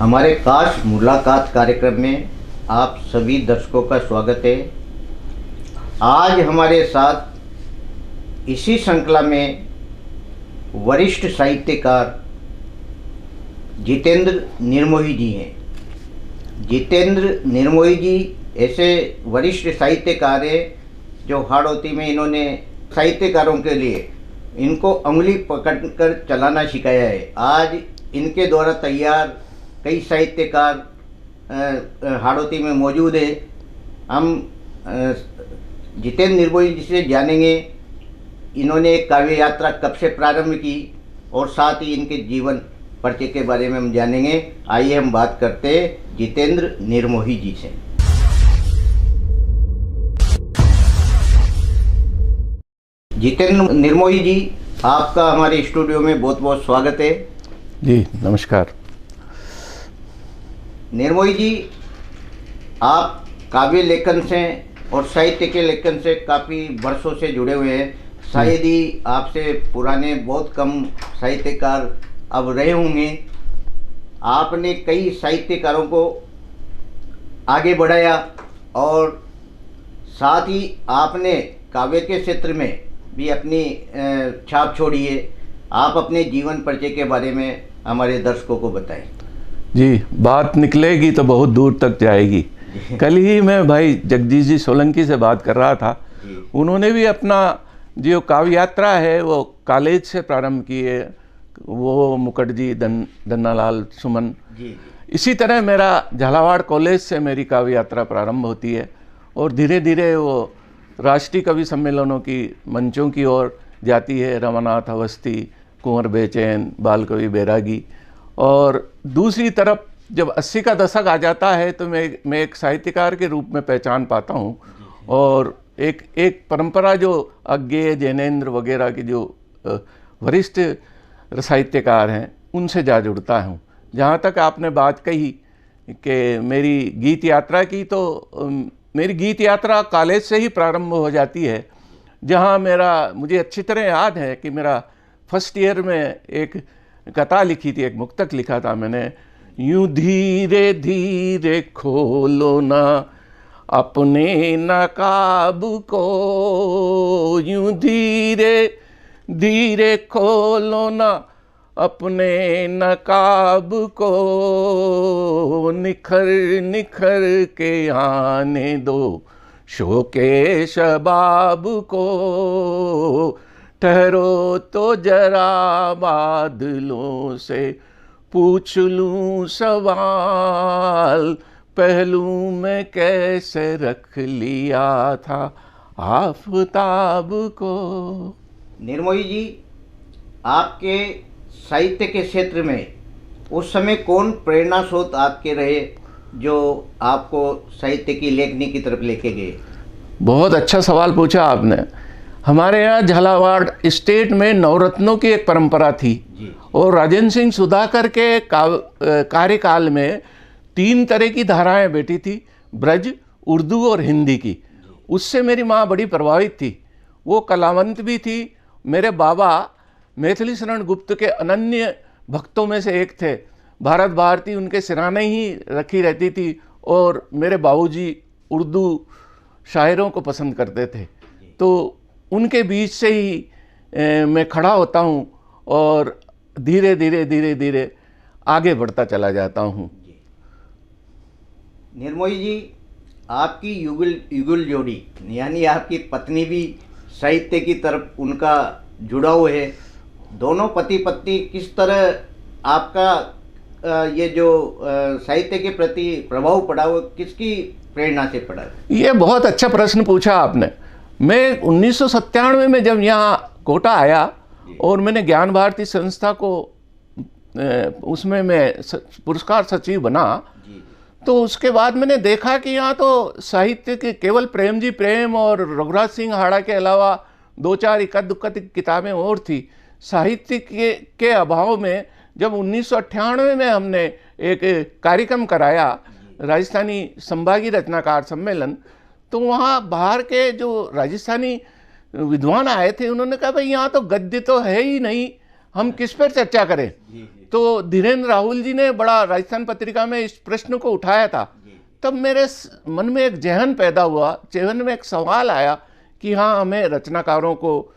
हमारे खास मुलाकात कार्यक्रम में आप सभी दर्शकों का स्वागत है। आज हमारे साथ इसी श्रृंखला में वरिष्ठ साहित्यकार जितेंद्र निर्मोही जी हैं। जितेंद्र निर्मोही जी ऐसे वरिष्ठ साहित्यकार हैं जो हाड़ौती में इन्होंने साहित्यकारों के लिए इनको उंगली पकड़कर चलाना सिखाया है। आज इनके द्वारा तैयार कई साहित्यकार हाड़ौती में मौजूद है। हम जितेंद्र निर्मोही जी से जानेंगे इन्होंने एक काव्य यात्रा कब से प्रारंभ की और साथ ही इनके जीवन परिचय के बारे में हम जानेंगे। आइए हम बात करते हैं जितेंद्र निर्मोही जी से। जितेंद्र निर्मोही जी, आपका हमारे स्टूडियो में बहुत बहुत स्वागत है। जी नमस्कार। निर्मोही जी, आप काव्य लेखन से और साहित्य के लेखन से काफ़ी वर्षों से जुड़े हुए हैं। शायद ही आपसे पुराने बहुत कम साहित्यकार अब रहे होंगे। आपने कई साहित्यकारों को आगे बढ़ाया और साथ ही आपने काव्य के क्षेत्र में भी अपनी छाप छोड़ी है। आप अपने जीवन परिचय के बारे में हमारे दर्शकों को बताएं। जी, बात निकलेगी तो बहुत दूर तक जाएगी। कल ही मैं भाई जगदीश जी सोलंकी से बात कर रहा था। उन्होंने भी अपना जो काव्य यात्रा है वो कॉलेज से प्रारंभ की है, वो मुखर्जी दन्नालाल सुमन। इसी तरह मेरा झालावाड़ कॉलेज से मेरी काव्य यात्रा प्रारंभ होती है और धीरे धीरे वो राष्ट्रीय कवि सम्मेलनों की मंचों की ओर जाती है। रमानाथ अवस्थी, कुंवर बेचैन, बाल कवि बैरागी। और दूसरी तरफ जब 80 का दशक आ जाता है तो मैं एक साहित्यकार के रूप में पहचान पाता हूँ और एक परंपरा जो अज्ञेय, जैनेन्द्र वगैरह की जो वरिष्ठ साहित्यकार हैं उनसे जा जुड़ता हूँ। जहाँ तक आपने बात कही कि मेरी गीत यात्रा की, तो मेरी गीत यात्रा कॉलेज से ही प्रारंभ हो जाती है, जहाँ मुझे अच्छी तरह याद है कि मेरा फर्स्ट ईयर में एक कथा लिखी थी, एक मुक्तक लिखा था मैंने। यूं धीरे धीरे खोलो ना अपने नकाब को, यूं धीरे धीरे खोलो ना अपने नकाब को, निखर निखर के आने दो शोके शबाब को, ठहरो तो जरा बादलों से पूछ लूं सवाल, पहलू में कैसे रख लिया था आफताब को। निर्मोही जी, आपके साहित्य के क्षेत्र में उस समय कौन प्रेरणा स्रोत आपके रहे जो आपको साहित्य की लेखनी की तरफ लेके गए? बहुत अच्छा सवाल पूछा आपने। हमारे यहाँ झालावाड़ स्टेट में नवरत्नों की एक परंपरा थी और राजेंद्र सिंह सुधाकर के कार्यकाल में 3 तरह की धाराएं बैठी थी, ब्रज, उर्दू और हिंदी की। उससे मेरी माँ बड़ी प्रभावित थी। वो कलावंत भी थी। मेरे बाबा मैथिली शरण गुप्त के अनन्य भक्तों में से एक थे। भारत भारती उनके सिराने ही रखी रहती थी और मेरे बाबूजी उर्दू शायरों को पसंद करते थे। तो उनके बीच से ही मैं खड़ा होता हूँ और धीरे धीरे धीरे धीरे आगे बढ़ता चला जाता हूँ। निर्मोही जी, आपकी युगल जोड़ी यानी आपकी पत्नी भी साहित्य की तरफ उनका जुड़ाव है। दोनों पति पत्नी किस तरह आपका ये जो साहित्य के प्रति प्रभाव पड़ा वो किसकी प्रेरणा से पड़ा? ये बहुत अच्छा प्रश्न पूछा आपने। मैं 1997 में जब यहाँ कोटा आया और मैंने ज्ञान भारती संस्था को उसमें मैं पुरस्कार सचिव बना, तो उसके बाद मैंने देखा कि यहाँ तो साहित्य के केवल प्रेम जी प्रेम और रघुराज सिंह हाड़ा के अलावा 2-4 इक्कत दुक्कत किताबें और थी। साहित्य के अभाव में जब 1998 में हमने एक कार्यक्रम कराया, राजस्थानी संभागी रचनाकार सम्मेलन, तो वहाँ बाहर के जो राजस्थानी विद्वान आए थे उन्होंने कहा भाई यहाँ तो गद्य तो है ही नहीं, हम किस पर चर्चा करें। तो धीरेन्द्र राहुल जी ने बड़ा राजस्थान पत्रिका में इस प्रश्न को उठाया था। तब मेरे मन में एक जहन पैदा हुआ, चेहन में एक सवाल आया कि हाँ, हमें रचनाकारों को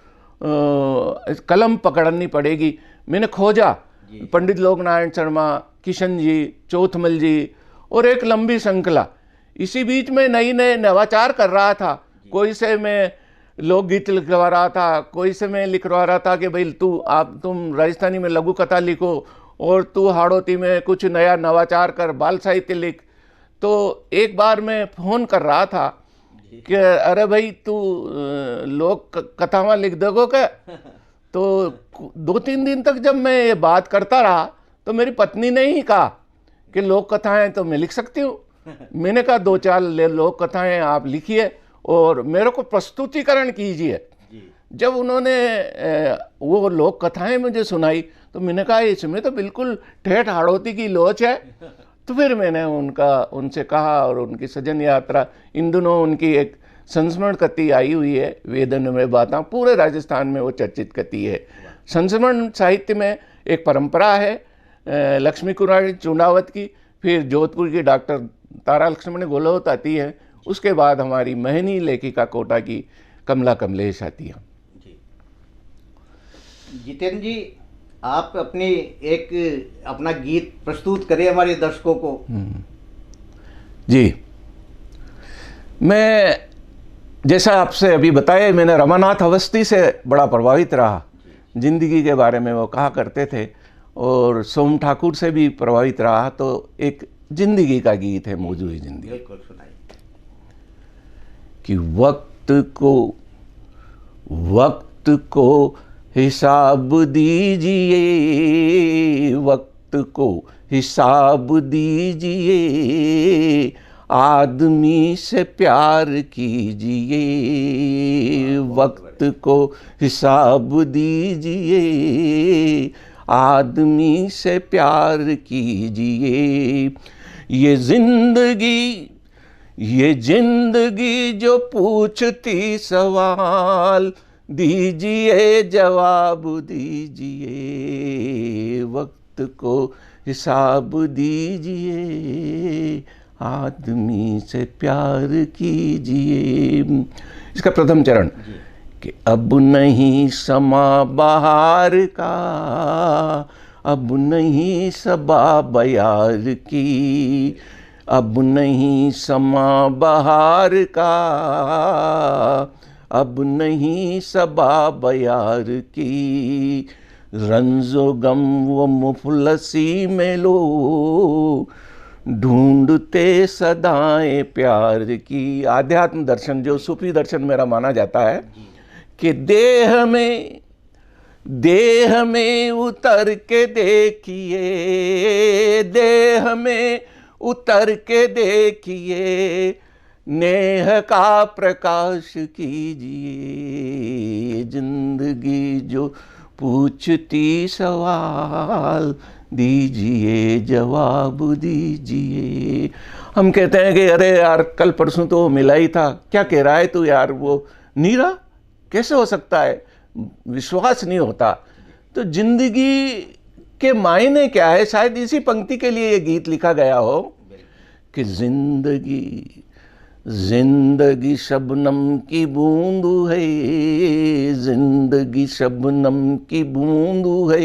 कलम पकड़नी पड़ेगी। मैंने खोजा, पंडित लोकनारायण शर्मा, किशन जी, चौथमल जी और एक लंबी श्रृंखला। इसी बीच में नई नए नवाचार कर रहा था। कोई से मैं लोकगीत लिखवा रहा था, कोई से मैं लिखवा रहा था कि भाई तुम राजस्थानी में लघु कथा लिखो और तू हाड़ौती में कुछ नया नवाचार कर, बाल साहित्य लिख। तो एक बार मैं फ़ोन कर रहा था कि अरे भाई तू लोक कथावां लिख दोगे क्या। तो 2-3 दिन तक जब मैं ये बात करता रहा तो मेरी पत्नी ने ही कहा कि लोक कथाएं तो मैं लिख सकती हूँ। मैंने कहा 2-4 लोक कथाएं आप लिखिए और मेरे को प्रस्तुतिकरण कीजिए। जब उन्होंने वो लोक कथाएं मुझे सुनाई तो मैंने कहा इसमें तो बिल्कुल ठेठ हाड़ौती की लोच है। तो फिर मैंने उनसे कहा और उनकी सजन यात्रा, इन दिनों उनकी एक संस्मरण कथी आई हुई है, वेदन में बातें, पूरे राजस्थान में वो चर्चित कथी है। संस्मरण साहित्य में एक परंपरा है लक्ष्मी कुमारी चुंडावत की, फिर जोधपुर की डॉक्टर तारा लक्ष्मण गोलोत आती है, उसके बाद हमारी महनी लेखिका कोटा की कमला कमलेश आती है। जितेंद्र जी, आप अपना गीत प्रस्तुत करें हमारे दर्शकों को। जी, मैं जैसा आपसे अभी बताया, मैंने रमानाथ अवस्थी से बड़ा प्रभावित रहा। जिंदगी के बारे में वो कहा करते थे और सोम ठाकुर से भी प्रभावित रहा। तो एक जिंदगी का गीत है, मौजूद जिंदगी, कि वक्त को हिसाब दीजिए, वक्त को हिसाब दीजिए, आदमी से प्यार कीजिए, वक्त को हिसाब दीजिए, आदमी से प्यार कीजिए। ये जिंदगी जो पूछती सवाल, दीजिए जवाब दीजिए, वक्त को हिसाब दीजिए, आदमी से प्यार कीजिए। इसका प्रथम चरण कि अब नहीं समा बहार का, अब नहीं सबा बयार की, अब नहीं समा बहार का, अब नहीं सबा बयार की, रंजो गम वो मुफलसी में लो, ढूंढते सदाएं प्यार की। आध्यात्म दर्शन, जो सूफी दर्शन मेरा माना जाता है, कि देह में उतर के देखिए, देह में उतर के देखिए, नेह का प्रकाश कीजिए, जिंदगी जो पूछती सवाल, दीजिए जवाब दीजिए। हम कहते हैं कि अरे यार कल परसों तो मिला ही था, क्या कह रहा है तू यार, वो नीरा कैसे हो सकता है, विश्वास नहीं होता। तो जिंदगी के मायने क्या है, शायद इसी पंक्ति के लिए ये गीत लिखा गया हो कि जिंदगी शबनम की बूंदू है, जिंदगी शबनम की बूंदू है,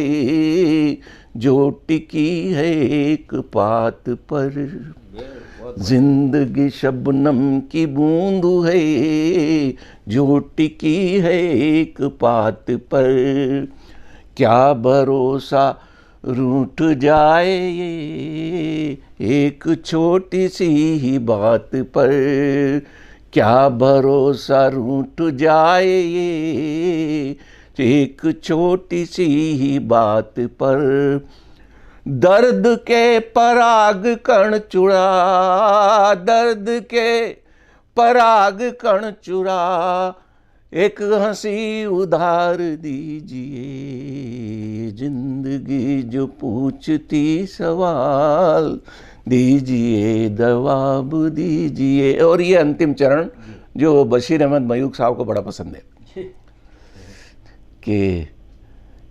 जो टिकी है एक पात पर, जिंदगी शबनम की बूंदू है, जो टिकी है एक पात पर, क्या भरोसा रूठ जाए ये एक छोटी सी ही बात पर, क्या भरोसा रूठ जाए ये एक छोटी सी ही बात पर, दर्द के पराग कण चुरा, दर्द के पराग कण चुरा, एक हंसी उधार दीजिए, जिंदगी जो पूछती सवाल, दीजिए जवाब दीजिए। और ये अंतिम चरण जो बशीर अहमद मयूक साहब को बड़ा पसंद है, कि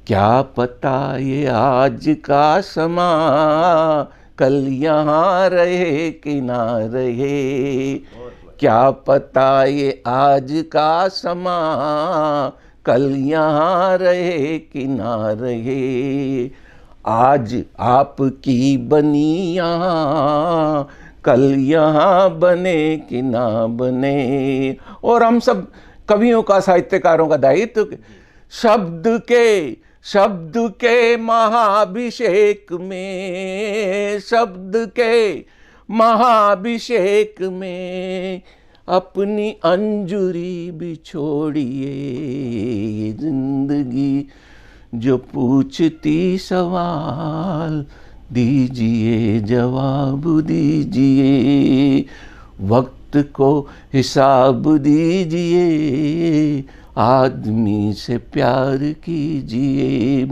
क्या पता ये आज का समा कल यहाँ रहे कि ना रहे, क्या पता ये आज का समा कल यहाँ रहे कि ना रहे, आज आपकी बनी यहाँ कल यहाँ बने कि ना बने। और हम सब कवियों का, साहित्यकारों का दायित्व शब्द के महाभिषेक में, शब्द के महाभिषेक में अपनी अंजुरी बिछोड़िए, जिंदगी जो पूछती सवाल दीजिए जवाब दीजिए, वक्त को हिसाब दीजिए, आदमी से प्यार कीजिए,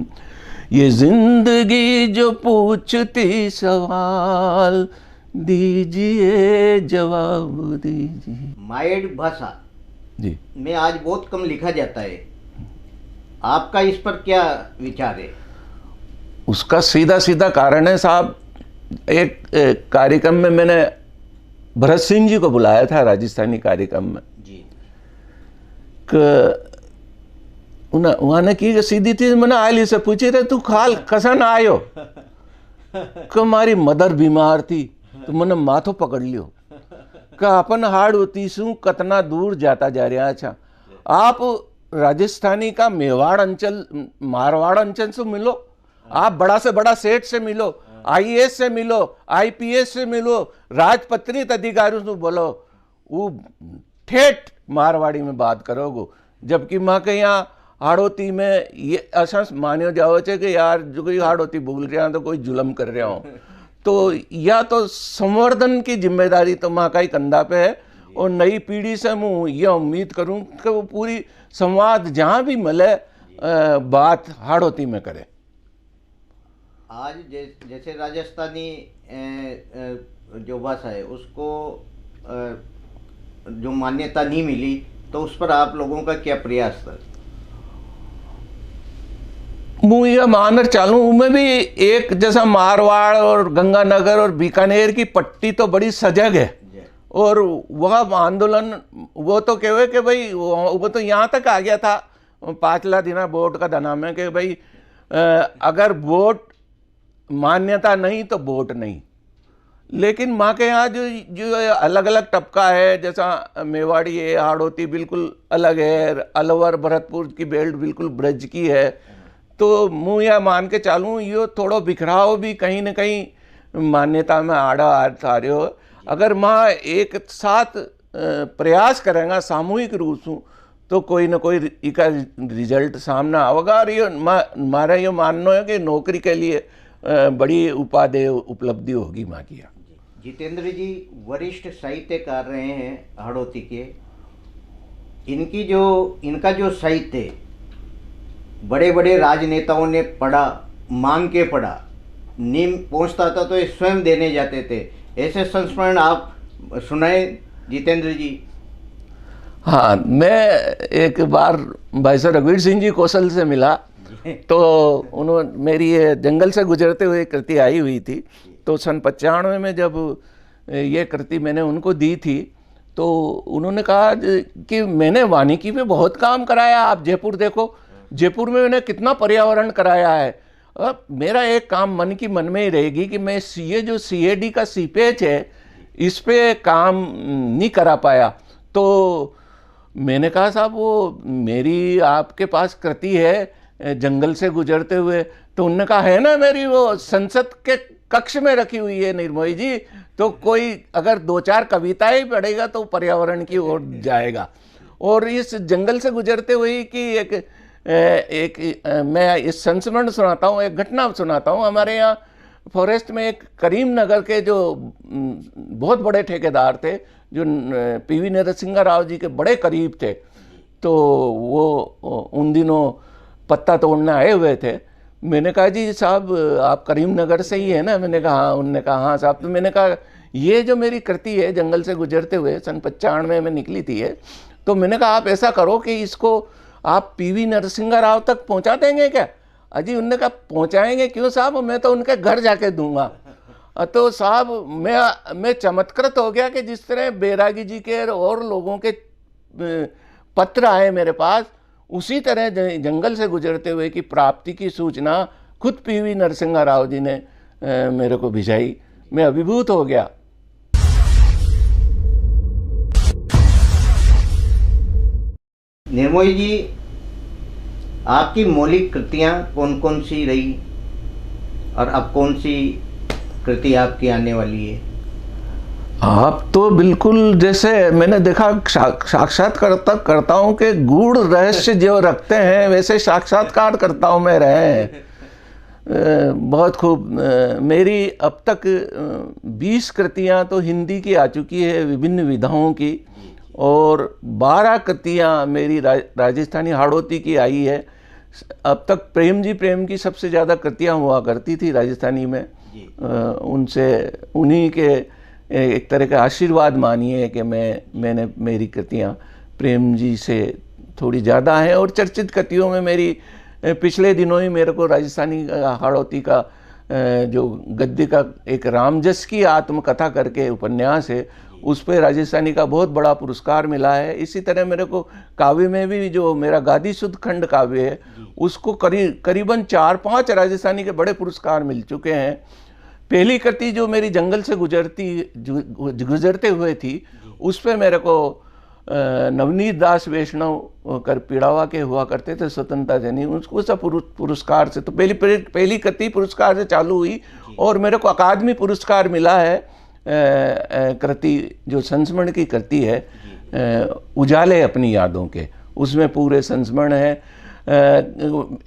ये जिंदगी जो पूछती सवाल दीजिए जवाब दीजिए। मायड भाषा जी में आज बहुत कम लिखा जाता है, आपका इस पर क्या विचार है? उसका सीधा सीधा कारण है साहब, एक कार्यक्रम में मैंने भरत सिंह जी को बुलाया था, राजस्थानी कार्यक्रम में जी। उन्होंने की सीधी थी, मैंने आयली से पूछे थे तू खाल कसन आयो, कि हमारी मदर बीमार थी तो मैंने माथो पकड़ लियो, कि अपन हाड़ होती सू कतना दूर जाता जा रहा। अच्छा, आप राजस्थानी का मेवाड़ अंचल मारवाड़ अंचल से मिलो, आप बड़ा से बड़ा सेठ से मिलो, आईएएस से मिलो, आईपीएस से मिलो, राजपत्रित अधिकारियों से बोलो, वो ठेठ मारवाड़ी में बात करोगे। जबकि माँ के यहाँ हाड़ोती में ये ऐसा मान्यो जाओ चे कि यार जो कोई हाड़ोती बोल रहे हैं तो कोई जुल्म कर रहे हो, तो या तो संवर्धन की जिम्मेदारी तो माँ का ही कंधा पे है। और नई पीढ़ी से मैं ये उम्मीद करूँ कि वो पूरी संवाद जहाँ भी मिले बात हाड़ोती में करे। आज जैसे राजस्थानी जो भाषा है उसको जो मान्यता नहीं मिली, तो उस पर आप लोगों का क्या प्रयास था? मुँह यह मानर चालू में भी एक जैसा मारवाड़ और गंगानगर और बीकानेर की पट्टी तो बड़ी सजग है, और वह आंदोलन वो तो कहे कि भाई वो तो यहाँ तक आ गया था पांचला दिना वोट का धना में कि भाई अगर वोट मान्यता नहीं तो वोट नहीं। लेकिन माँ के यहाँ जो अलग अलग टपका है, जैसा मेवाड़ी है, हाड़ोती बिल्कुल अलग है, अलवर भरतपुर की बेल्ट बिल्कुल ब्रज की है, तो मुँह या मान के चालूँ ये थोड़ो बिखराव भी कहीं न कहीं मान्यता में आड़ा आ रहे हो। अगर माँ एक साथ प्रयास करेंगे सामूहिक रूप से तो कोई ना कोई इसका रिजल्ट सामने आएगा। और ये हमारा ये मानना है कि नौकरी के लिए बड़ी उपादेय उपलब्धि होगी माँ की। जितेंद्र जी वरिष्ठ साहित्यकार रहे हैं हाड़ोती के, इनका जो साहित्य बड़े बड़े राजनेताओं ने पढ़ा, मांग के पढ़ा, नीम पहुंचता था तो ये स्वयं देने जाते थे। ऐसे संस्मरण आप सुनाए जितेंद्र जी। हाँ, मैं एक बार भाई साहब रघुवीर सिंह जी कौशल से मिला, तो उन्होंने मेरी ये जंगल से गुजरते हुए कृति आई हुई थी, तो सन 95 में जब ये कृति मैंने उनको दी थी तो उन्होंने कहा कि मैंने वानिकी पे बहुत काम कराया, आप जयपुर देखो, जयपुर में मैंने कितना पर्यावरण कराया है। अब मेरा एक काम मन की मन में ही रहेगी कि मैं ये जो सीएडी का सीपेज है इस पे काम नहीं करा पाया। तो मैंने कहा साहब वो मेरी आपके पास कृति है जंगल से गुजरते हुए, तो उन्होंने कहा है ना मेरी वो संसद के कक्ष में रखी हुई है निर्मोही जी, तो कोई अगर 2-4 कविताएं पढ़ेगा तो पर्यावरण की ओर जाएगा। और इस जंगल से गुजरते हुए की मैं इस संस्मरण सुनाता हूँ, एक घटना सुनाता हूँ। हमारे यहाँ फॉरेस्ट में एक करीम नगर के जो बहुत बड़े ठेकेदार थे, जो पीवी नरसिंह राव जी के बड़े करीब थे, तो वो उन दिनों पत्ता तोड़ने आए हुए थे। मैंने कहा जी साहब आप करीम नगर से ही है ना? मैंने कहा हाँ। उन्होंने कहा हाँ साहब। तो मैंने कहा ये जो मेरी कृति है जंगल से गुजरते हुए सन 95 में निकली थी है, तो मैंने कहा आप ऐसा करो कि इसको आप पीवी नरसिंह राव तक पहुंचा देंगे क्या? अजी उनने कहा पहुंचाएंगे क्यों साहब, मैं तो उनके घर जाके दूंगा। तो साहब मैं चमत्कृत हो गया कि जिस तरह बैरागी जी के और लोगों के पत्र आए मेरे पास, उसी तरह जंगल से गुजरते हुए की प्राप्ति की सूचना खुद पीवी नरसिंह राव जी ने मेरे को भिजाई। मैं अभिभूत हो गया। निर्मोही जी, आपकी मौलिक कृतियाँ कौन कौन सी रही और अब कौन सी कृति आपकी आने वाली है? आप तो बिल्कुल जैसे मैंने देखा साक्षात्कारकर्ताओं के गूढ़ रहस्य जो रखते हैं वैसे साक्षात्कारकर्ताओं में रहे हैं। बहुत खूब। मेरी अब तक 20 कृतियाँ तो हिंदी की आ चुकी है विभिन्न विधाओं की, और 12 कृतियाँ मेरी राजस्थानी हाड़ौती की आई है। अब तक प्रेम की सबसे ज़्यादा कृतियाँ हुआ करती थी राजस्थानी में। उनसे उन्हीं के एक तरह का आशीर्वाद मानिए कि मैंने मेरी कृतियाँ प्रेम जी से थोड़ी ज़्यादा हैं। और चर्चित कृतियों में मेरी पिछले दिनों ही मेरे को राजस्थानी हाड़ौती का जो गद्य का एक रामजस की आत्मकथा करके उपन्यास है, उस पर राजस्थानी का बहुत बड़ा पुरस्कार मिला है। इसी तरह मेरे को काव्य में भी जो मेरा गादी शुद्ध खंड काव्य है उसको करीबन 4-5 राजस्थानी के बड़े पुरस्कार मिल चुके हैं। पहली कृति जो मेरी जंगल से गुजरते हुए थी, उस पे मेरे को नवनीत दास वैष्णव कर पीड़ावा के हुआ करते थे, स्वतंत्रता सेनानी, उसको सब पुरस्कार से तो पहली कृति पुरस्कार से चालू हुई। और मेरे को अकादमी पुरस्कार मिला है कृति जो संस्मरण की कृति है उजाले अपनी यादों के, उसमें पूरे संस्मरण है।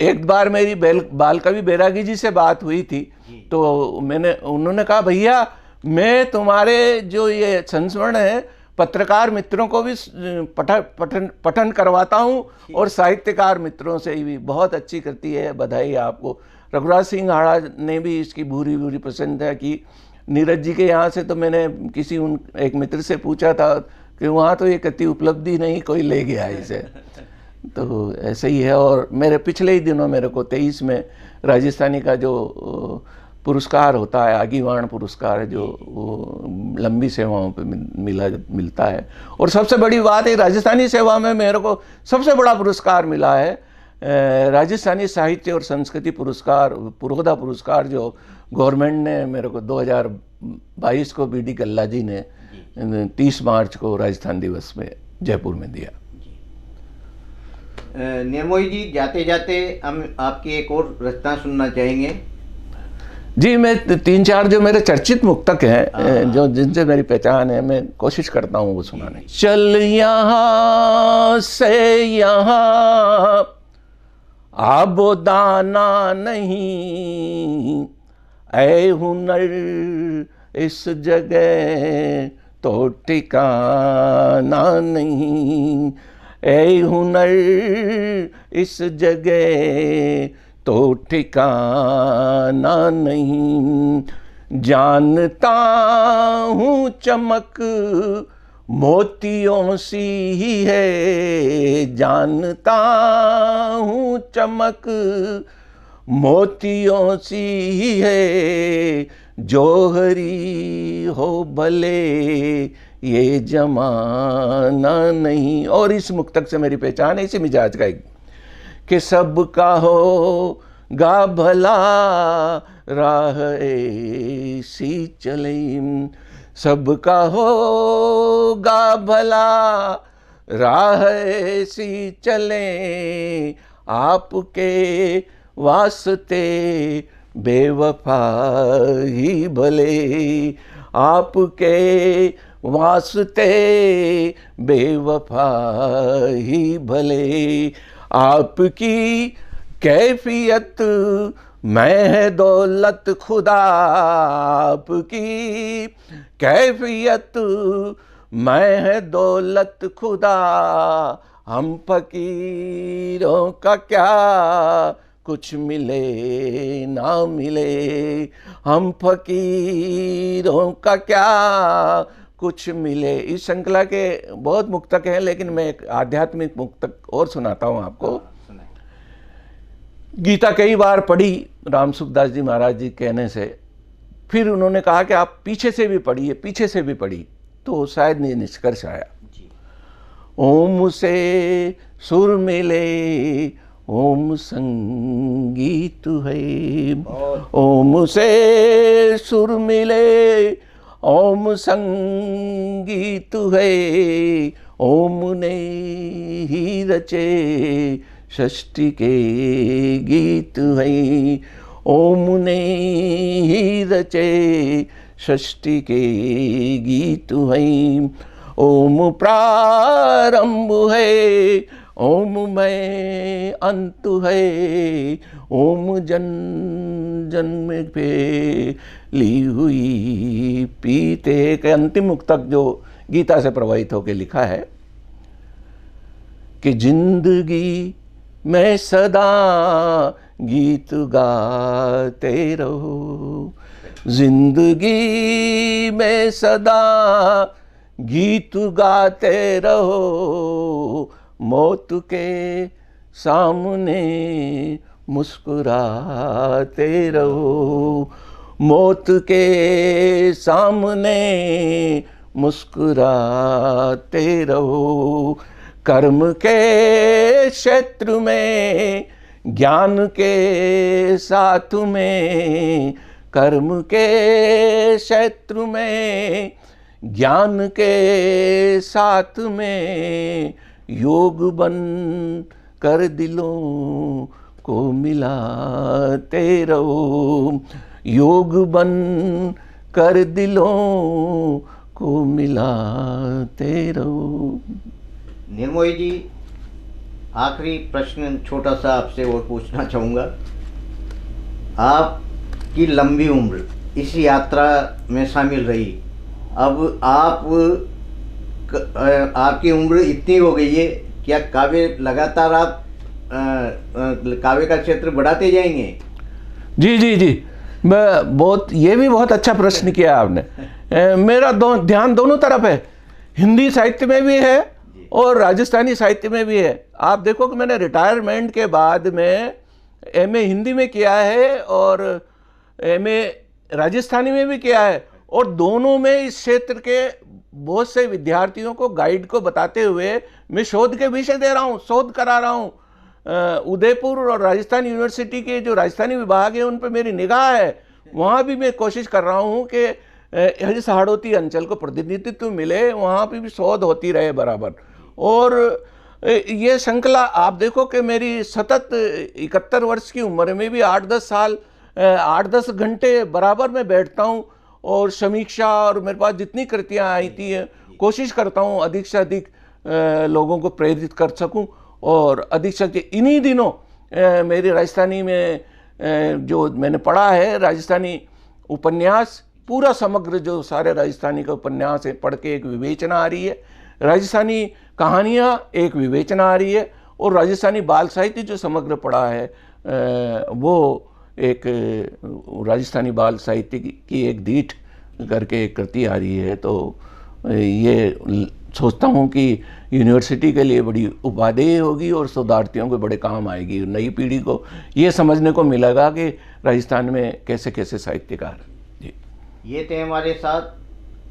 एक बार मेरी बाल कवि बैरागी जी से बात हुई थी, तो उन्होंने कहा भैया मैं तुम्हारे जो ये संस्मरण है पत्रकार मित्रों को भी पठन करवाता हूँ और साहित्यकार मित्रों से भी। बहुत अच्छी कृति है, बधाई आपको। रघुराज सिंह हाड़ा ने भी इसकी भूरी भूरी प्रशंसा की। नीरज जी के यहाँ से तो मैंने एक मित्र से पूछा था कि वहाँ तो ये कृति उपलब्धि नहीं, कोई ले गया इसे। तो ऐसे ही है। और मेरे पिछले ही दिनों मेरे को 23 में राजस्थानी का जो पुरस्कार होता है, आगीवाण पुरस्कार, जो लंबी सेवाओं पे मिलता है। और सबसे बड़ी बात है राजस्थानी सेवा में मेरे को सबसे बड़ा पुरस्कार मिला है राजस्थानी साहित्य और संस्कृति पुरस्कार, पुरोधा पुरस्कार, जो गवर्नमेंट ने मेरे को 2022 को बीडी कल्ला जी ने 30 मार्च को राजस्थान दिवस में जयपुर में दिया। निर्मोही जी, जाते जाते हम आपकी एक और रचना सुनना चाहेंगे। जी, मैं 3-4 जो मेरे चर्चित मुक्तक हैं जो जिनसे मेरी पहचान है, मैं कोशिश करता हूँ वो सुनाने। चल यहाँ से यहाँ आबो दाना नहीं, ऐ हुनर इस जगह तो ठिकाना नहीं, ऐ हुनर इस जगह तो ठिकाना नहीं। जानता हूँ चमक मोतियों सी ही है, जानता हूँ चमक मोतियों सी ही है, जौहरी हो भले ये जमाना नहीं। और इस मुक्तक से मेरी पहचान है, इसी मिजाज का कि सबका हो गा भला राह ऐसी चले, सबका हो गा भला राह ऐसी चले, आपके वास्ते बेवफा ही भले, आपके वास्ते बेवफा ही भले। आपकी कैफियत मैं है दौलत खुदा, आपकी कैफियत मैं है दौलत खुदा, हम फकीरों का क्या कुछ मिले ना मिले, हम फकीरों का क्या कुछ मिले। इस श्रृंखला के बहुत मुक्तक हैं, लेकिन मैं एक आध्यात्मिक मुक्तक और सुनाता हूँ आपको। गीता कई बार पढ़ी राम सुखदास जी महाराज जी कहने से, फिर उन्होंने कहा कि आप पीछे से भी पढ़िए, पीछे से भी पढ़ी, तो शायद ये निष्कर्ष आया। ओम से सुर मिले ओम संगीत है, ओम से सुर मिले ओम संगीत है, ओम ने ही रचे षष्ठी के गीत है, ओम ने ही रचे षष्ठी के गीत है, ओम प्रारंभ है ओम में अंत है, ओम जन्म जन्म पे ली हुई पीते के अंतिम मुक्तक जो गीता से प्रभावित होकर लिखा है कि जिंदगी में सदा गीत गाते रहो, जिंदगी में सदा गीत गाते रहो, मौत के सामने मुस्कुराते रहो, मौत के सामने मुस्कुराते रहो, कर्म के क्षेत्र में ज्ञान के साथ में, कर्म के क्षेत्र में ज्ञान के साथ में, योग बन कर दिलों को मिलाते रहो, योग बन कर दिलों को मिलाते रहो। निर्मोही जी, आखिरी प्रश्न छोटा सा आपसे और पूछना चाहूँगा। आपकी लंबी उम्र इस यात्रा में शामिल रही, अब आपकी उम्र इतनी हो गई है, क्या काव्य लगातार आप काव्य का क्षेत्र बढ़ाते जाएंगे? जी जी जी, मैं बहुत, ये भी बहुत अच्छा प्रश्न किया आपने। मेरा ध्यान दोनों तरफ है, हिंदी साहित्य में भी है और राजस्थानी साहित्य में भी है। आप देखो कि मैंने रिटायरमेंट के बाद में एमए हिंदी में किया है और एमए राजस्थानी में भी किया है, और दोनों में इस क्षेत्र के बहुत से विद्यार्थियों को, गाइड को बताते हुए मैं शोध के विषय दे रहा हूँ, शोध करा रहा हूँ। उदयपुर और राजस्थान यूनिवर्सिटी के जो राजस्थानी विभाग है उन पर मेरी निगाह है, वहाँ भी मैं कोशिश कर रहा हूँ कि इस हाड़ौती अंचल को प्रतिनिधित्व मिले, वहाँ पे भी शोध होती रहे बराबर। और ये श्रृंखला आप देखो कि मेरी सतत 71 वर्ष की उम्र में भी 8-10 घंटे बराबर मैं बैठता हूँ और समीक्षा, और मेरे पास जितनी कृतियाँ आई थी कोशिश करता हूँ अधिक से अधिक लोगों को प्रेरित कर सकूँ। और अधिक से अधिक इन्हीं दिनों मेरी राजस्थानी में जो मैंने पढ़ा है, राजस्थानी उपन्यास पूरा समग्र जो सारे राजस्थानी का उपन्यास है पढ़ के एक विवेचना आ रही है, राजस्थानी कहानियाँ एक विवेचना आ रही है, और राजस्थानी बाल साहित्य जो समग्र पढ़ा है वो एक राजस्थानी बाल साहित्य की एक दीठ करके एक कृति आ रही है। तो ये सोचता हूँ कि यूनिवर्सिटी के लिए बड़ी उपादेय होगी और शोधार्थियों को बड़े काम आएगी। नई पीढ़ी को ये समझने को मिलेगा कि राजस्थान में कैसे कैसे साहित्यकार। जी, ये थे हमारे साथ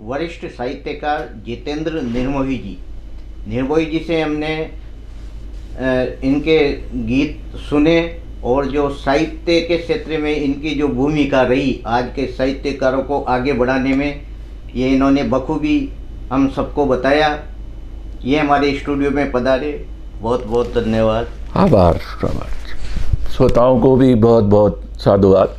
वरिष्ठ साहित्यकार जितेंद्र निर्मोही जी। निर्मोही जी से हमने इनके गीत सुने और जो साहित्य के क्षेत्र में इनकी जो भूमिका रही आज के साहित्यकारों को आगे बढ़ाने में, ये इन्होंने बखूबी हम सबको बताया। ये हमारे स्टूडियो में पधारे, बहुत बहुत धन्यवाद। आभार। श्रोताओं को भी बहुत बहुत साधुवाद।